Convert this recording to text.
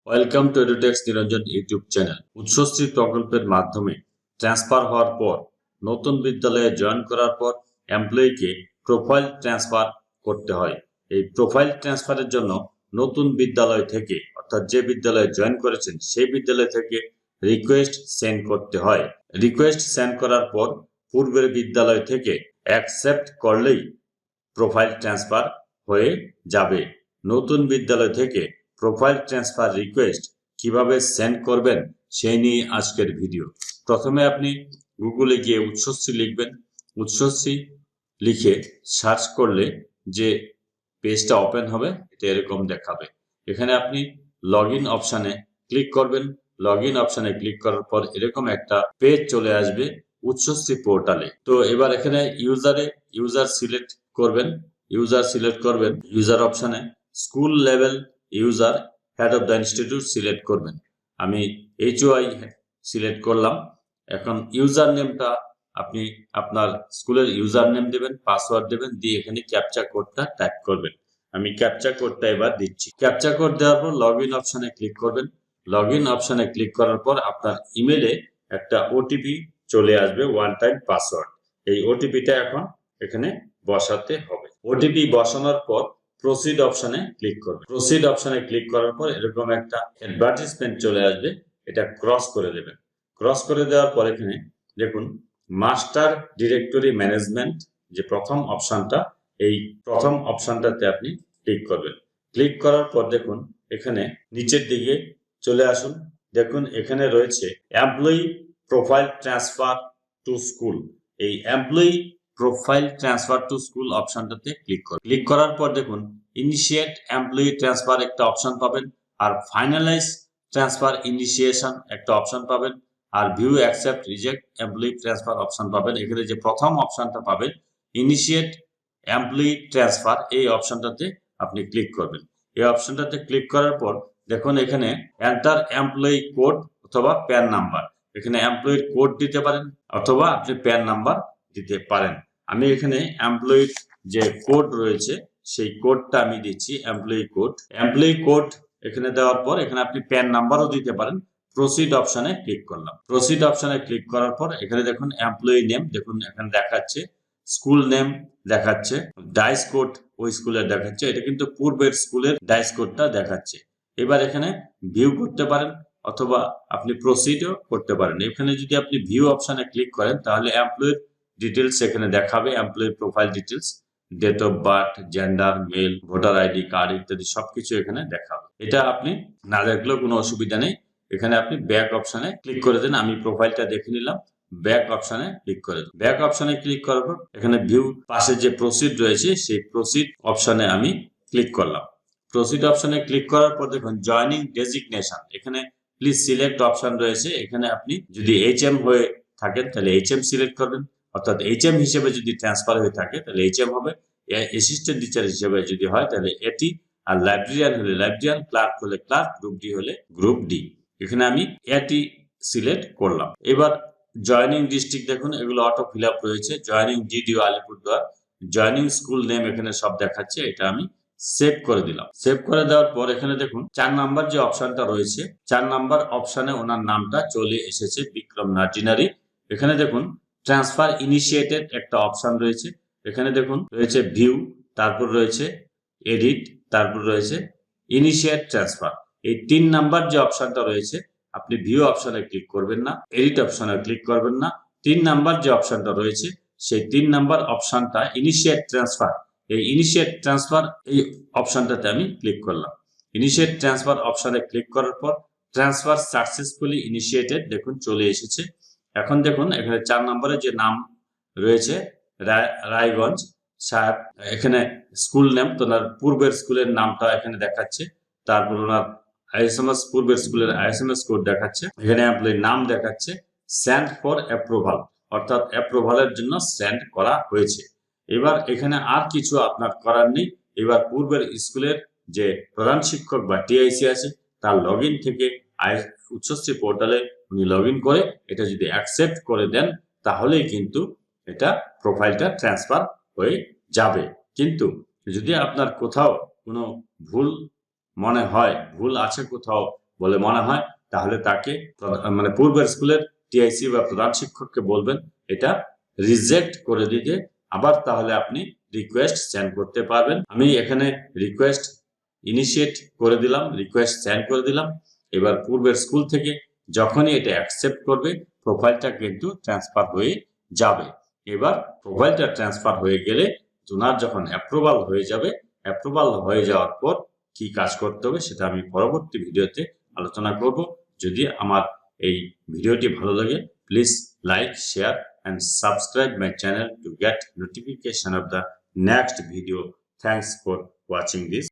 Welcome to EduTax Niranjan YouTube channel. উৎসশ প্রকল্পের মাধ্যমে ট্রান্সফার হওয়ার পর নতুন বিদ্যালয়ে জয়েন করার পর এমপ্লয়িকে প্রোফাইল ট্রান্সফার করতে হয়। এই প্রোফাইল ট্রান্সফারের জন্য নতুন বিদ্যালয় থেকে অর্থাৎ যে বিদ্যালয়ে জয়েন করেছেন সেই বিদ্যালয় থেকে রিকোয়েস্ট সেন্ড করতে হয়। রিকোয়েস্ট সেন্ড করার পর পূর্বের বিদ্যালয় থেকে অ্যাকসেপ্ট করলেই প্রোফাইল ট্রান্সফার হয়ে যাবে। নতুন বিদ্যালয় থেকে প্রোফাইল ট্রান্সফার রিকোয়েস্ট কিভাবে সেন্ড করবেন সেই নিয়ে আজকের ভিডিও। প্রথমে আপনি গুগলে গিয়ে উৎসশ লিখবেন। উৎসশ লিখে সার্চ করলে যে পেজটা ওপেন হবে এটা এরকম দেখাবে। এখানে আপনি লগইন অপশানে ক্লিক করবেন। লগইন অপশানে ক্লিক করার পর এরকম একটা পেজ চলে আসবে উৎসশ পোর্টালে। তো এবার এখানে ইউজার সিলেক্ট করবেন। ইউজার অপশানে school level user head of the institute select করবেন। আমি HOI সিলেক্ট করলাম। এখন ইউজার নেমটা আপনি আপনার স্কুলের ইউজার নেম দেবেন, পাসওয়ার্ড দেবেন, দিয়ে এখানে ক্যাপচা কোডটা টাইপ করবেন। আমি ক্যাপচা কোডটা এবার দিচ্ছি। ক্যাপচা কোড দেওয়ার পর লগইন অপশানে ক্লিক করবেন। লগইন অপশানে ক্লিক করার পর আপনার ইমেলে একটা ওটিপি চলে আসবে, ওয়ান টাইম পাসওয়ার্ড। এই ওটিপিটা এখন এখানে বসাতে হবে। ওটিপি বসানোর পর প্রসিড অপশানে ক্লিক করবেন। প্রসিড অপশানে ক্লিক করার পর এরকম একটা অ্যাডভার্টাইজমেন্ট চলে আসবে, এটা ক্রস করে দেবেন। ক্রস করে দেওয়ার পর এখানে দেখুন মাস্টার ডিরেক্টরি ম্যানেজমেন্ট যে প্রথম অপশানটা, এই প্রথম অপশানটাতে আপনি ক্লিক করবেন। ক্লিক করার পর দেখুন এখানে নিচের দিকে চলে আসুন। দেখুন এখানে রয়েছে employee profile transfer to school. এই employee profile transfer to school অপশনটাতে ক্লিক করুন। ক্লিক করার পর দেখুন ইনিশিয়েট এমপ্লয়ি ট্রান্সফার একটা অপশন পাবেন, আর ফাইনালাইজ ট্রান্সফার ইনিশিয়েশন একটা অপশন পাবেন, আর view accept reject employee transfer option পাবেন। এখানে যে প্রথম অপশনটা পাবেন ইনিশিয়েট এমপ্লয়ি ট্রান্সফার, এই অপশনটাতে আপনি ক্লিক করবেন। এই অপশনটাতে ক্লিক করার পর দেখুন এখানে এন্টার এমপ্লয়ি কোড অথবা প্যান নাম্বার। এখানে এমপ্লয়ির কোড দিতে পারেন অথবা আপনি প্যান নাম্বার দিতে পারেন। আমি এখানে এমপ্লয়ির যে কোড রয়েছে সেই কোডটা আমি দিচ্ছি, এমপ্লয়ি কোড এখানে দেওয়ার পর এখানে আপনি প্যান নাম্বারও দিতে পারেন। প্রসিড অপশনে ক্লিক করলাম। প্রসিড অপশনে ক্লিক করার পর এখানে দেখুন এমপ্লয়ি নেম দেখুন এখানে দেখাচ্ছে, স্কুল নেম দেখাচ্ছে, ডাইস কোড ওই স্কুলের দেখাচ্ছে। এটা কিন্তু পূর্বের স্কুলের ডাইস কোডটা দেখাচ্ছে। এবার এখানে ভিউ করতে পারেন অথবা আপনি প্রসিডও করতে পারেন। এখানে যদি আপনি ভিউ অপশনে ক্লিক করেন তাহলে এমপ্লয়ির ডিটেলস এখানে দেখাবে, employee profile details, date of birth, gender, male, voter ID card ইত্যাদি সবকিছু এখানে দেখাবে। এটা আপনি না দেখলেও কোনো অসুবিধা নেই। এখানে আপনি ব্যাক অপশনে ক্লিক করে দেন। আমি প্রোফাইলটা দেখে নিলাম, ব্যাক অপশনে ক্লিক করে দেন। ব্যাক অপশনে ক্লিক করার পর এখানে ভিউ পাশে যে প্রসিড রয়েছে সেই প্রসিড অপশনে আমি ক্লিক করলাম। প্রসিড অপশনে ক্লিক করার পর দেখুন জয়নিং ডেজিগনেশন, এখানে প্লিজ সিলেক্ট অপশন রয়েছে। এখানে আপনি যদি HM হয়ে থাকেন তাহলে HM সিলেক্ট করবেন, অর্থাৎ HM হিসেবে যদি ট্রান্সফার হয়ে থাকে তাহলে HM হবে, অ্যাসিস্ট্যান্ট টিচার হিসেবে যদি হয় তাহলে AT, আর লাইব্রেরিয়ান হলে লাইব্রেরিয়ান, ক্লার্ক হলে ক্লার্ক, গ্রুপ ডি হলে গ্রুপ ডি। এখানে আমি AT সিলেক্ট করলাম। এবার জয়নিং ডিস্ট্রিক্ট দেখুন এগুলো অটো ফিল আপ রয়েছে। Joining GDO Alipurduar, joining school name এখানে সব দেখাচ্ছে। এটা আমি সেভ করে দিলাম। সেভ করে দেওয়ার পর এখানে দেখুন 4 নাম্বার যে অপশনটা রয়েছে, 4 নাম্বার অপশনে ওনার নামটা চলে এসেছে, বিক্রম নার্জিনারি। এখানে দেখুন ট্রান্সফার ইনিশিয়েটেড একটা অপশন রয়েছে। এখানে দেখুন রয়েছে ভিউ, তারপর রয়েছে এডিট, তারপর রয়েছে ইনিশিয়েট ট্রান্সফার। এই 3 নাম্বার যে অপশনটা রয়েছে আপনি ভিউ অপশনে ক্লিক করবেন না, এডিট অপশনে ক্লিক করবেন না। 3 নাম্বার যে অপশনটা রয়েছে সেই 3 নাম্বার অপশনটা ইনিশিয়েট ট্রান্সফার, এই ইনিশিয়েট ট্রান্সফার এই অপশনটাতে আমি ক্লিক করলাম। ইনিশিয়েট ট্রান্সফার অপশনে ক্লিক করার পর ট্রান্সফার সাকসেসফুলি ইনিশিয়েটেড দেখুন চলে এসেছে। এখন দেখুন এখানে 4 নম্বরে যে নাম রয়েছে রায়গঞ্জ সাহেব, এখানে স্কুল নেম তো ওনার পূর্বের স্কুলের নামটা এখানে দেখাচ্ছে, তারপর ওনার ISMS পূর্বের স্কুলের ISMS কোড দেখাচ্ছে, এখানে এমপ্লয়ির নাম দেখাচ্ছে, সেন্ড ফর অ্যাপ্রুভাল, অর্থাৎ অ্যাপ্রুভালের জন্য সেন্ড করা হয়েছে। এবার এখানে আর কিছু আপনার করার নেই। এবার পূর্বের স্কুলের যে প্রধান শিক্ষক বা TIC আছে তার লগইন থেকে উৎসশ পোর্টালে উনি লগইন করে এটা যদি অ্যাকসেপ্ট করে দেন তাহলেই কিন্তু এটা প্রোফাইলটা ট্রান্সফার হয়ে যাবে। কিন্তু যদি আপনার কোথাও কোনো ভুল মনে হয়, ভুল আছে কোথাও বলে মনে হয়, তাহলে তাকে মানে পূর্বের স্কুলের টিআইসি বা প্রধান শিক্ষককে বলবেন এটা রিজেক্ট করে দিতে। আবার তাহলে আপনি রিকোয়েস্ট সেন্ড করতে পারবেন। আমি এখানে রিকোয়েস্ট ইনিশিয়েট করে দিলাম, রিকোয়েস্ট সেন্ড করে দিলাম। এবার পূর্বের স্কুল থেকে যখনই এটা অ্যাকসেপ্ট করবে, প্রোফাইলটা কিন্তু ট্রান্সফার হয়ে যাবে। এবার প্রোফাইলটা ট্রান্সফার হয়ে গেলে ওনার যখন অ্যাপ্রুভাল হয়ে যাবে, অ্যাপ্রুভাল হয়ে যাওয়ার পর কি কাজ করতে হবে সেটা আমি পরবর্তী ভিডিওতে আলোচনা করব। যদি আমার এই ভিডিওটি ভালো লাগে, please like, share and subscribe my channel to get notification of the next video. Thanks for watching this.